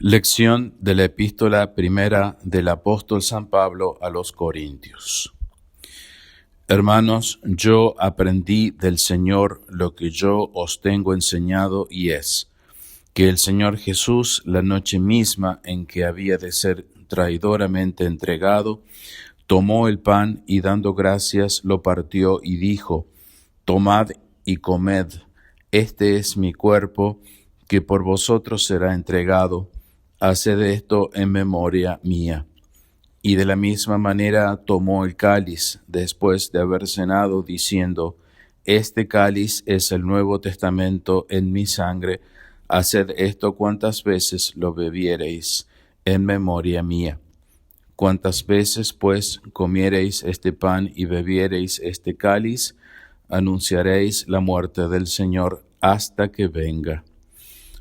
Lección de la epístola primera del apóstol San Pablo a los Corintios. Hermanos, yo aprendí del Señor lo que yo os tengo enseñado, y es que el Señor Jesús, la noche misma en que había de ser traidoramente entregado, tomó el pan y dando gracias lo partió y dijo: Tomad y comed, este es mi cuerpo, que por vosotros será entregado. Haced esto en memoria mía. Y de la misma manera tomó el cáliz después de haber cenado, diciendo: Este cáliz es el Nuevo Testamento en mi sangre. Haced esto cuantas veces lo bebiereis en memoria mía. Cuantas veces pues comiereis este pan y bebiereis este cáliz, anunciaréis la muerte del Señor hasta que venga.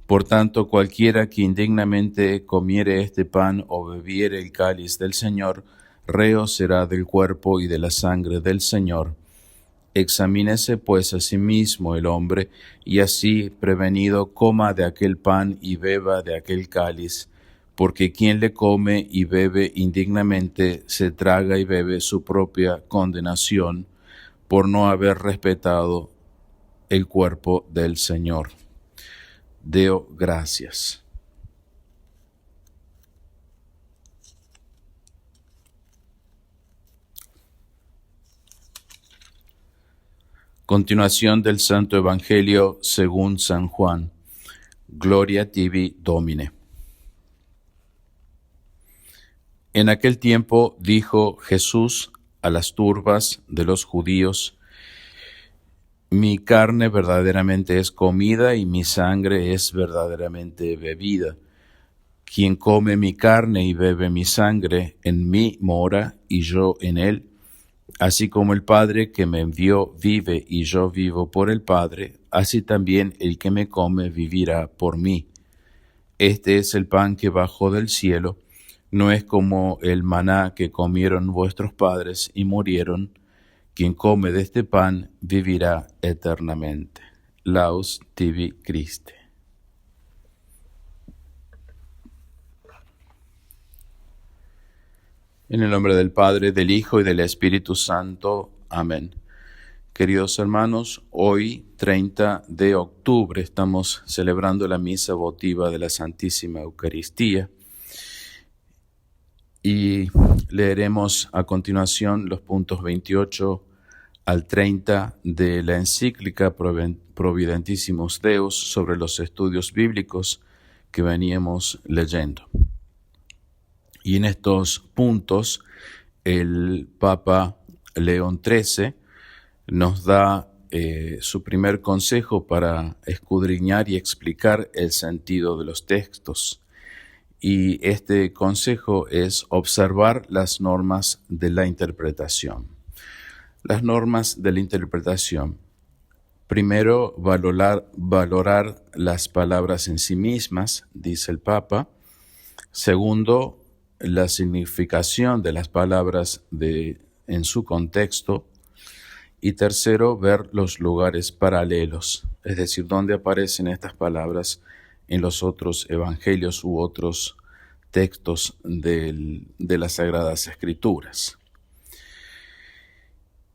Por tanto, cualquiera que indignamente comiere este pan o bebiere el cáliz del Señor, reo será del cuerpo y de la sangre del Señor. Examínese pues a sí mismo el hombre, y así prevenido coma de aquel pan y beba de aquel cáliz, porque quien le come y bebe indignamente se traga y bebe su propia condenación, por no haber respetado el cuerpo del Señor. Deo gracias. Continuación del Santo Evangelio según San Juan. Gloria tibi, Domine. En aquel tiempo dijo Jesús a las turbas de los judíos: Mi carne verdaderamente es comida y mi sangre es verdaderamente bebida. Quien come mi carne y bebe mi sangre, en mí mora y yo en él. Así como el Padre que me envió vive y yo vivo por el Padre, así también el que me come vivirá por mí. Este es el pan que bajó del cielo, no es como el maná que comieron vuestros padres y murieron. Quien come de este pan vivirá eternamente. Laus tibi Christe. En el nombre del Padre, del Hijo y del Espíritu Santo. Amén. Queridos hermanos, hoy, 30 de octubre, estamos celebrando la misa votiva de la Santísima Eucaristía y leeremos a continuación los puntos 28 al 30 de la encíclica Providentissimus Deus sobre los estudios bíblicos que veníamos leyendo. Y en estos puntos, el Papa León XIII nos da su primer consejo para escudriñar y explicar el sentido de los textos. Y este consejo es observar las normas de la interpretación. Las normas de la interpretación. Primero, valorar las palabras en sí mismas, dice el Papa. Segundo, la significación de las palabras en su contexto. Y tercero, ver los lugares paralelos, es decir, dónde aparecen estas palabras en los otros evangelios u otros textos de las Sagradas Escrituras.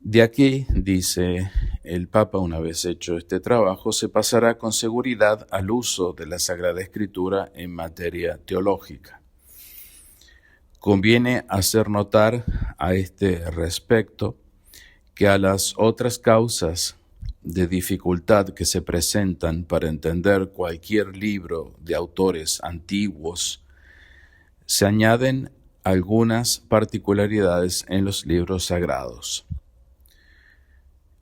De aquí, dice el Papa, una vez hecho este trabajo, se pasará con seguridad al uso de la Sagrada Escritura en materia teológica. Conviene hacer notar a este respecto que a las otras causas de dificultad que se presentan para entender cualquier libro de autores antiguos, se añaden algunas particularidades en los libros sagrados.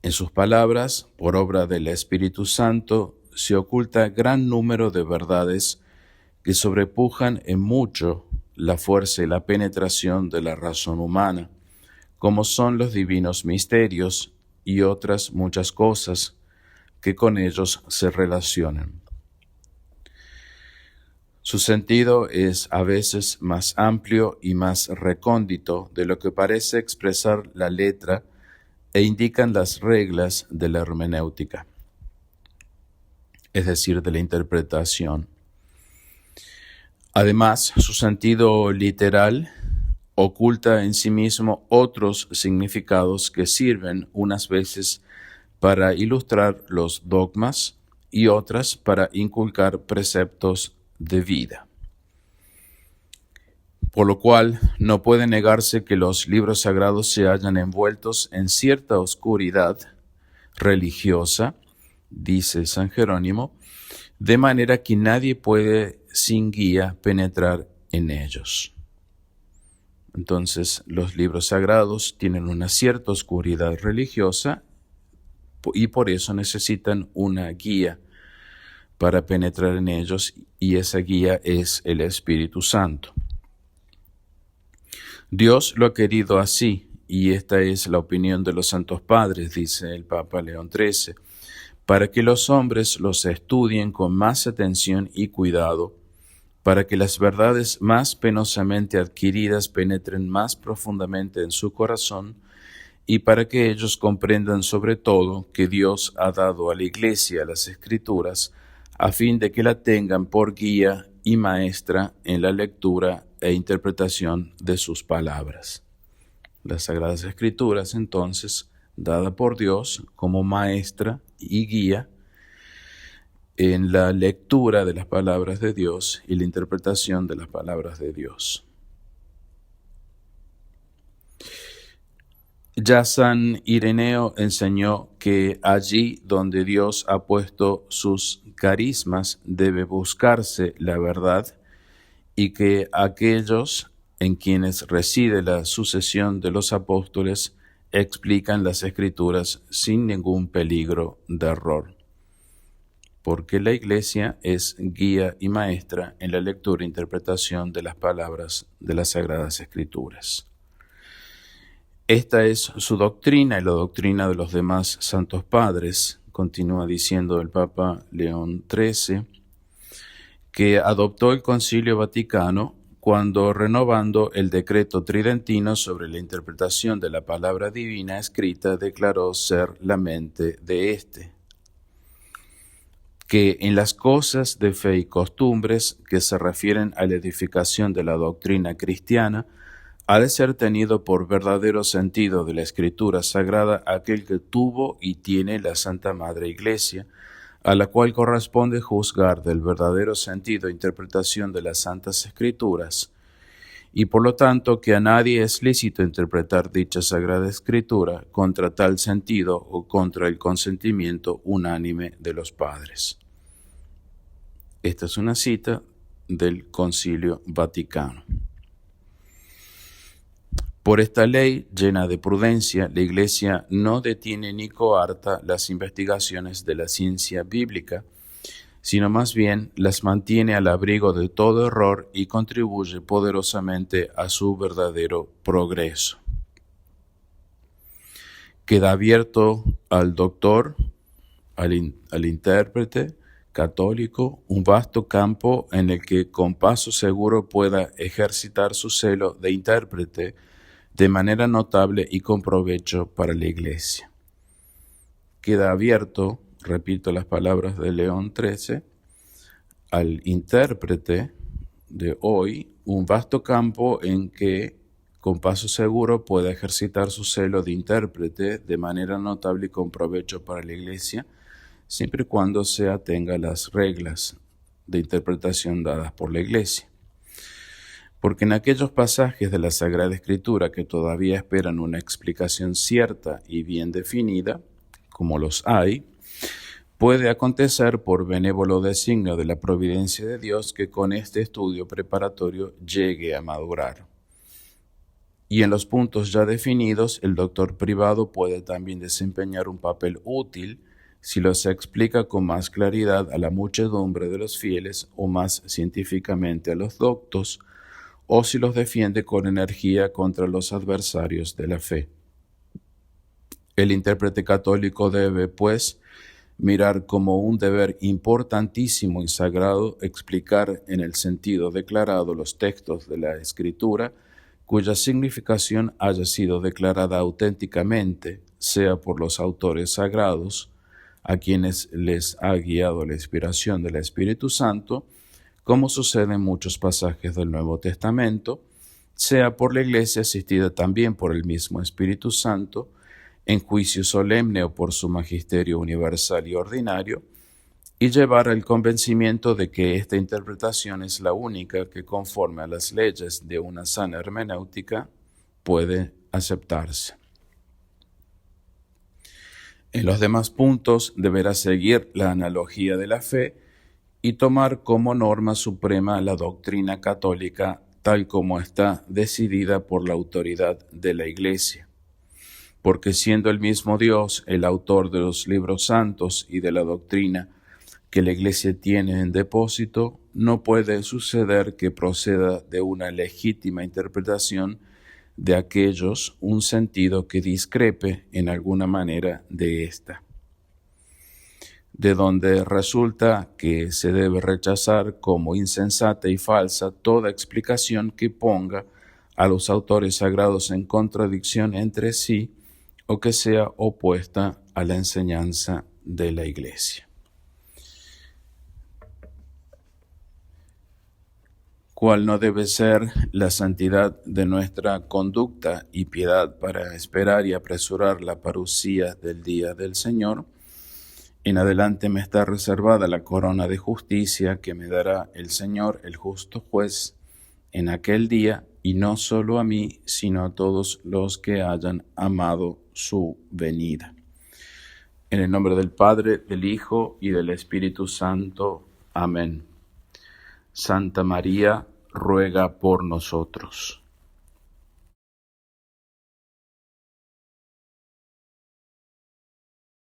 En sus palabras, por obra del Espíritu Santo, se oculta gran número de verdades que sobrepujan en mucho la fuerza y la penetración de la razón humana, como son los divinos misterios y otras muchas cosas que con ellos se relacionan. Su sentido es a veces más amplio y más recóndito de lo que parece expresar la letra e indican las reglas de la hermenéutica, es decir, de la interpretación. Además, su sentido literal oculta en sí mismo otros significados que sirven unas veces para ilustrar los dogmas y otras para inculcar preceptos de vida. Por lo cual, no puede negarse que los libros sagrados se hallan envueltos en cierta oscuridad religiosa, dice San Jerónimo, de manera que nadie puede sin guía penetrar en ellos. Entonces, los libros sagrados tienen una cierta oscuridad religiosa y por eso necesitan una guía para penetrar en ellos, y esa guía es el Espíritu Santo. Dios lo ha querido así, y esta es la opinión de los santos padres, dice el Papa León XIII, para que los hombres los estudien con más atención y cuidado, para que las verdades más penosamente adquiridas penetren más profundamente en su corazón, y para que ellos comprendan sobre todo que Dios ha dado a la Iglesia las Escrituras, a fin de que la tengan por guía y maestra en la lectura e interpretación de sus palabras. Las Sagradas Escrituras, entonces, dada por Dios como maestra y guía en la lectura de las palabras de Dios y la interpretación de las palabras de Dios. Ya San Ireneo enseñó que allí donde Dios ha puesto sus carismas debe buscarse la verdad, y que aquellos en quienes reside la sucesión de los apóstoles explican las Escrituras sin ningún peligro de error, porque la Iglesia es guía y maestra en la lectura e interpretación de las palabras de las Sagradas Escrituras. Esta es su doctrina y la doctrina de los demás santos padres, continúa diciendo el Papa León XIII, que adoptó el Concilio Vaticano cuando, renovando el decreto tridentino sobre la interpretación de la palabra divina escrita, declaró ser la mente de éste, que en las cosas de fe y costumbres que se refieren a la edificación de la doctrina cristiana, ha de ser tenido por verdadero sentido de la Escritura Sagrada aquel que tuvo y tiene la Santa Madre Iglesia, a la cual corresponde juzgar del verdadero sentido e interpretación de las Santas Escrituras, y por lo tanto que a nadie es lícito interpretar dicha Sagrada Escritura contra tal sentido o contra el consentimiento unánime de los padres. Esta es una cita del Concilio Vaticano. Por esta ley, llena de prudencia, la Iglesia no detiene ni coarta las investigaciones de la ciencia bíblica, sino más bien las mantiene al abrigo de todo error y contribuye poderosamente a su verdadero progreso. Queda abierto al doctor, al intérprete católico, un vasto campo en el que con paso seguro pueda ejercitar su celo de intérprete de manera notable y con provecho para la Iglesia. Queda abierto, repito las palabras de León XIII, al intérprete de hoy un vasto campo en que con paso seguro pueda ejercitar su celo de intérprete de manera notable y con provecho para la Iglesia, siempre y cuando se atenga a las reglas de interpretación dadas por la Iglesia. Porque en aquellos pasajes de la Sagrada Escritura que todavía esperan una explicación cierta y bien definida, como los hay, puede acontecer por benévolo designio de la providencia de Dios que con este estudio preparatorio llegue a madurar. Y en los puntos ya definidos, el doctor privado puede también desempeñar un papel útil si los explica con más claridad a la muchedumbre de los fieles o más científicamente a los doctos, o si los defiende con energía contra los adversarios de la fe. El intérprete católico debe, pues, mirar como un deber importantísimo y sagrado explicar en el sentido declarado los textos de la Escritura, cuya significación haya sido declarada auténticamente, sea por los autores sagrados, a quienes les ha guiado la inspiración del Espíritu Santo, como sucede en muchos pasajes del Nuevo Testamento, sea por la Iglesia asistida también por el mismo Espíritu Santo, en juicio solemne o por su magisterio universal y ordinario, y llevar al convencimiento de que esta interpretación es la única que, conforme a las leyes de una sana hermenéutica, puede aceptarse. En los demás puntos deberá seguir la analogía de la fe y tomar como norma suprema la doctrina católica tal como está decidida por la autoridad de la Iglesia. Porque siendo el mismo Dios el autor de los libros santos y de la doctrina que la Iglesia tiene en depósito, no puede suceder que proceda de una legítima interpretación de aquellos un sentido que discrepe en alguna manera de ésta, de donde resulta que se debe rechazar como insensata y falsa toda explicación que ponga a los autores sagrados en contradicción entre sí o que sea opuesta a la enseñanza de la Iglesia. ¿Cuál no debe ser la santidad de nuestra conducta y piedad para esperar y apresurar la parucía del día del Señor? En adelante me está reservada la corona de justicia que me dará el Señor, el justo juez, en aquel día, y no solo a mí, sino a todos los que hayan amado su venida. En el nombre del Padre, del Hijo y del Espíritu Santo. Amén. Santa María, ruega por nosotros.